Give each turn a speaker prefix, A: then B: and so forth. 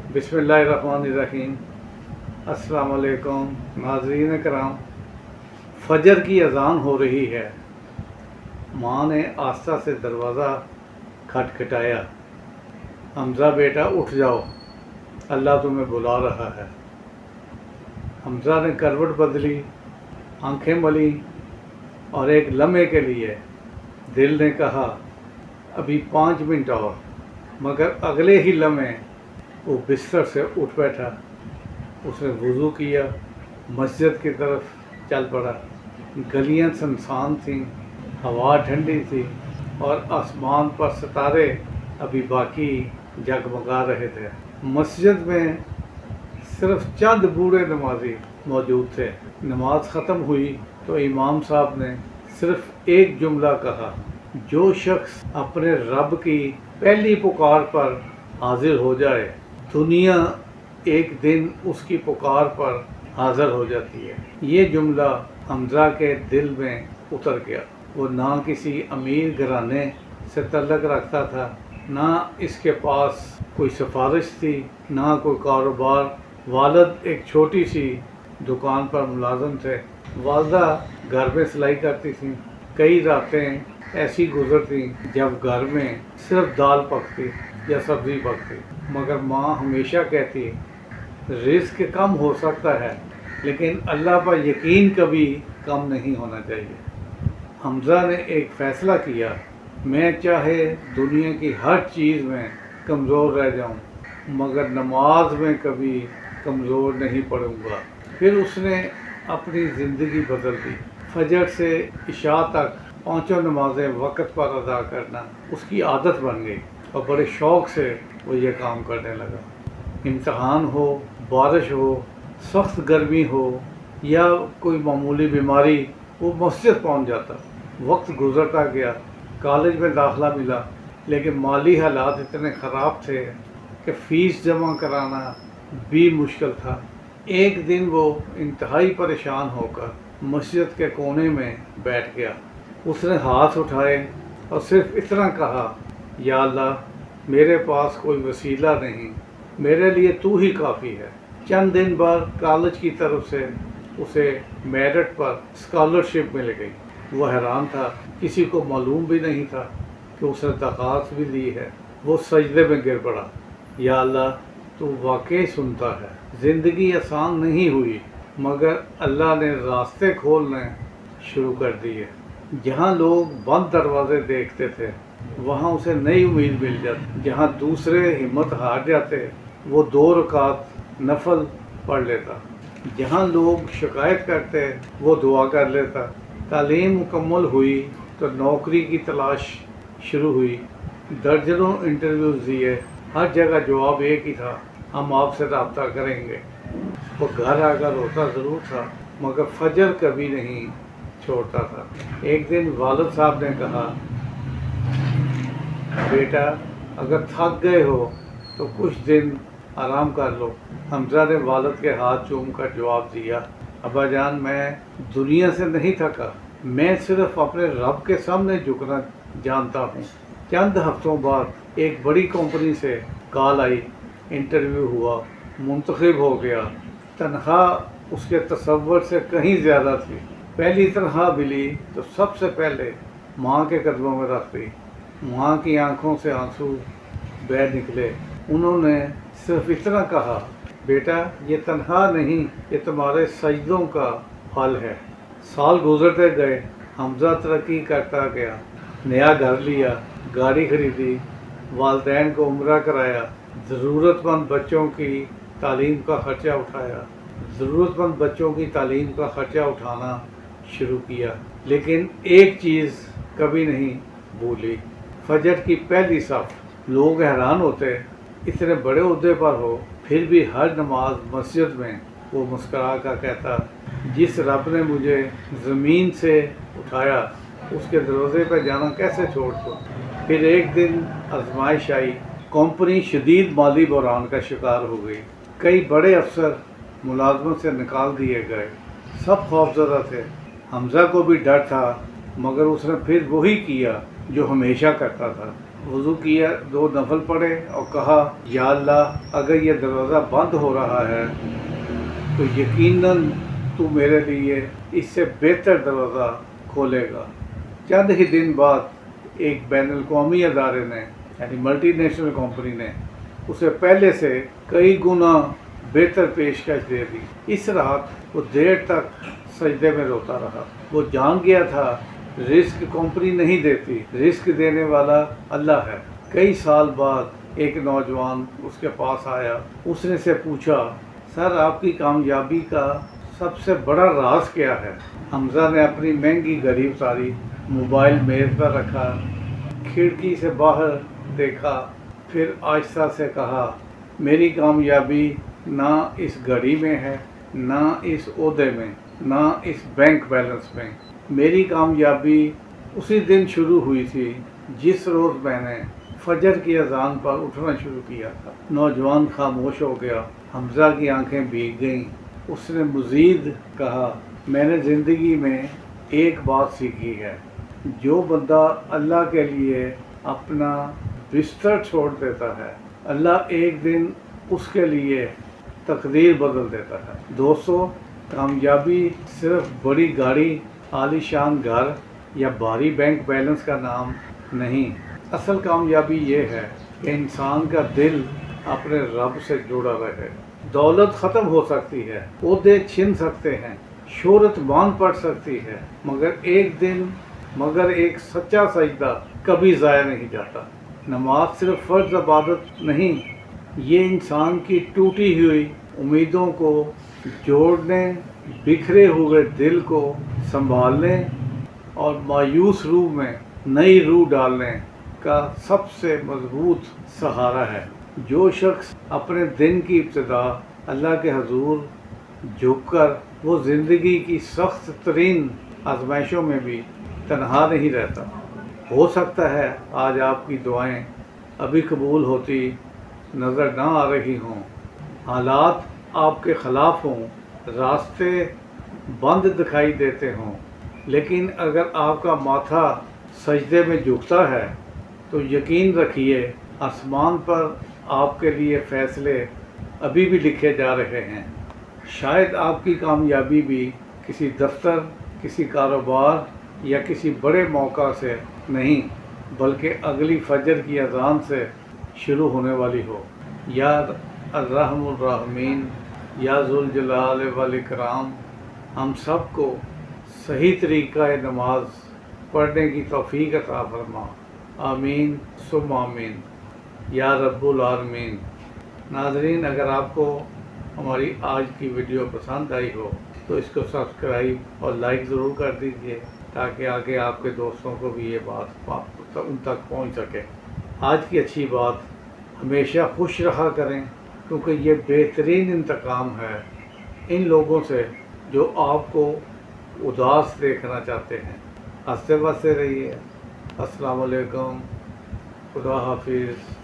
A: बिस्मिल्लाहिर्रहमानिर्रहीम। अस्सलाम वालेकुम नाज़रीन कराम। फजर की अज़ान हो रही है। माँ ने आस्था से दरवाज़ा खटखटाया। हमज़ा बेटा उठ जाओ, अल्लाह तुम्हें बुला रहा है। हमज़ा ने करवट बदली, आंखें मली और एक लम्हे के लिए दिल ने कहा अभी 5 मिनट और, मगर अगले ही लम्हे वो बिस्तर से उठ बैठा। उसने वज़ू किया, मस्जिद की तरफ चल पड़ा। गलियां सुनसान थीं, हवा ठंडी थी और आसमान पर सितारे अभी बाकी जगमगा रहे थे। मस्जिद में सिर्फ चंद बूढ़े नमाजी मौजूद थे। नमाज ख़त्म हुई तो इमाम साहब ने सिर्फ एक जुमला कहा, जो शख्स अपने रब की पहली पुकार पर हाजिर हो जाए, दुनिया एक दिन उसकी पुकार पर हाजिर हो जाती है। ये जुमला हमज़ा के दिल में उतर गया। वो ना किसी अमीर घराने से तल्लक रखता था, ना इसके पास कोई सिफारिश थी, ना कोई कारोबार। वालिद एक छोटी सी दुकान पर मुलाजिम थे। वालदा घर में सिलाई करती थी। कई रातें ऐसी गुजरती जब घर में सिर्फ दाल पकती या सब्ज़ी पकती, मगर माँ हमेशा कहती रिज़्क़ कम हो सकता है लेकिन अल्लाह पर यकीन कभी कम नहीं होना चाहिए। हमज़ा ने एक फ़ैसला किया, मैं चाहे दुनिया की हर चीज़ में कमज़ोर रह जाऊं, मगर नमाज में कभी कमज़ोर नहीं पड़ूंगा। फिर उसने अपनी ज़िंदगी बदल दी। फजर से इशा तक पाँचों नमाज़ें वक़्त पर अदा करना उसकी आदत बन गई और बड़े शौक़ से वो ये काम करने लगा। इम्तहान हो, बारिश हो, सख्त गर्मी हो या कोई मामूली बीमारी, वो मस्जिद पहुंच जाता। वक्त गुजरता गया, कॉलेज में दाखिला मिला, लेकिन माली हालात इतने ख़राब थे कि फ़ीस जमा कराना भी मुश्किल था। एक दिन वो इंतहाई परेशान होकर मस्जिद के कोने में बैठ गया। उसने हाथ उठाए और सिर्फ इतना कहा, या अल्लाह मेरे पास कोई वसीला नहीं, मेरे लिए तू ही काफ़ी है। चंद दिन बाद कॉलेज की तरफ से उसे मेरिट पर स्कॉलरशिप मिल गई। वो हैरान था, किसी को मालूम भी नहीं था कि उसने दरख्वास्त भी दी है। वो सजदे में गिर पड़ा, या अल्लाह तू वाकई सुनता है। ज़िंदगी आसान नहीं हुई, मगर अल्लाह ने रास्ते खोलने शुरू कर दिए। जहाँ लोग बंद दरवाजे देखते थे, वहाँ उसे नई उम्मीद मिल जाती। जहाँ दूसरे हिम्मत हार जाते, वो 2 रकात नफल पढ़ लेता। जहाँ लोग शिकायत करते, वो दुआ कर लेता। तालीम मुकम्मल हुई तो नौकरी की तलाश शुरू हुई। दर्जनों इंटरव्यूज़ दिए, हर जगह जवाब एक ही था, हम आपसे रब्ता करेंगे। वो घर आकर रोता ज़रूर था, मगर फजर कभी नहीं छोड़ता था। एक दिन वालिद साहब ने कहा, बेटा अगर थक गए हो तो कुछ दिन आराम कर लो। हमज़ा ने वालिद के हाथ चूम कर जवाब दिया, अब्बा जान मैं दुनिया से नहीं थका, मैं सिर्फ अपने रब के सामने झुकना जानता हूँ। चंद हफ्तों बाद एक बड़ी कंपनी से कॉल आई, इंटरव्यू हुआ, मुंतखब हो गया। तनख्वाह उसके तसव्वुर से कहीं ज़्यादा थी। पहली तनख्वाह मिली तो सबसे पहले माँ के कदमों में रख दी। माँ की आंखों से आंसू बह निकले। उन्होंने सिर्फ इतना कहा, बेटा ये तनख्वाह नहीं, ये तुम्हारे सजदों का फल है। साल गुजरते गए, हमज़ा तरक्की करता गया। नया घर लिया, गाड़ी खरीदी, वालिदैन को उम्रा कराया, ज़रूरतमंद बच्चों की तालीम का ख़र्चा उठाया। ज़रूरतमंद बच्चों की तालीम का ख़र्चा उठाना शुरू किया, लेकिन एक चीज़ कभी नहीं भूली, फजर की पहली सफ़। लोग हैरान होते, इतने बड़े ओहदे पर हो फिर भी हर नमाज मस्जिद में वो मुस्करा कर कहता, जिस रब ने मुझे ज़मीन से उठाया उसके दरवाज़े पर जाना कैसे छोड़ दूँ। फिर एक दिन आजमाइश आई, कंपनी शदीद माली बहरान का शिकार हो गई। कई बड़े अफसर मुलाजमत से निकाल दिए गए। सब खौफज़दा थे। हमज़ा को भी डर था, मगर उसने फिर वही किया جو ہمیشہ کرتا تھا۔ وضو کیا، 2 نفل پڑھے اور کہا یا اللہ اگر یہ دروازہ بند ہو رہا ہے تو یقیناً تو میرے لیے اس سے بہتر دروازہ کھولے گا۔ چند ہی دن بعد ایک بین الاقوامی ادارے نے یعنی ملٹی نیشنل کمپنی نے اسے پہلے سے کئی گنا بہتر پیشکش دے دی۔ اس رات وہ دیر تک سجدے میں روتا رہا۔ وہ جان گیا تھا رزق کمپنی نہیں دیتی، رزق دینے والا اللہ ہے۔ کئی سال بعد ایک نوجوان اس کے پاس آیا۔ اس نے سے پوچھا سر آپ کی کامیابی کا سب سے بڑا راز کیا ہے؟ حمزہ نے اپنی مہنگی گھڑی اتاری، موبائل میز پر رکھا، کھڑکی سے باہر دیکھا، پھر آہستہ سے کہا میری کامیابی نہ اس گھڑی میں ہے، نہ اس عہدے میں، نہ اس بینک بیلنس میں۔ میری کامیابی اسی دن شروع ہوئی تھی جس روز میں نے فجر کی اذان پر اٹھنا شروع کیا تھا۔ نوجوان خاموش ہو گیا۔ حمزہ کی آنکھیں بھیگ گئیں۔ اس نے مزید کہا میں نے زندگی میں ایک بات سیکھی ہے، جو بندہ اللہ کے لیے اپنا بستر چھوڑ دیتا ہے اللہ ایک دن اس کے لیے تقدیر بدل دیتا ہے۔ دوستو، کامیابی صرف بڑی گاڑی، عالی شان گھر یا بھاری بینک بیلنس کا نام نہیں۔ اصل کامیابی یہ ہے کہ انسان کا دل اپنے رب سے جڑا رہے۔ دولت ختم ہو سکتی ہے، عہدے چھن سکتے ہیں، شہرت مان پڑ سکتی ہے، مگر ایک سچا سجدہ کبھی ضائع نہیں جاتا۔ نماز صرف فرض عبادت نہیں، یہ انسان کی ٹوٹی ہوئی امیدوں کو جوڑنے، بکھرے ہوئے دل کو سنبھالنے اور مایوس روح میں نئی روح ڈالنے کا سب سے مضبوط سہارا ہے۔ جو شخص اپنے دن کی ابتدا اللہ کے حضور جھک کر وہ زندگی کی سخت ترین آزمائشوں میں بھی تنہا نہیں رہتا۔ ہو سکتا ہے آج آپ کی دعائیں ابھی قبول ہوتی نظر نہ آ رہی ہوں، حالات آپ کے خلاف ہوں، راستے بند دکھائی دیتے ہوں، لیکن اگر آپ کا ماتھا سجدے میں جھکتا ہے تو یقین رکھیے آسمان پر آپ کے لیے فیصلے ابھی بھی لکھے جا رہے ہیں۔ شاید آپ کی کامیابی بھی کسی دفتر، کسی کاروبار یا کسی بڑے موقع سے نہیں بلکہ اگلی فجر کی اذان سے شروع ہونے والی ہو۔ یا الرحم الراحمین، یا ذوالجلال والاکرام ہم سب کو صحیح طریقہ نماز پڑھنے کی توفیق عطا فرما۔ آمین ثم آمین یا رب العالمین۔ ناظرین، اگر آپ کو ہماری آج کی ویڈیو پسند آئی ہو تو اس کو سبسکرائب اور لائک ضرور کر دیجیے تاکہ آگے آپ کے دوستوں کو بھی یہ بات ان تک پہنچ سکے۔ آج کی اچھی بات، ہمیشہ خوش رہا کریں کیونکہ یہ بہترین انتقام ہے ان لوگوں سے جو آپ کو اداس دیکھنا چاہتے ہیں۔ ہنستے بستے رہیے۔ السلام علیکم، خدا حافظ۔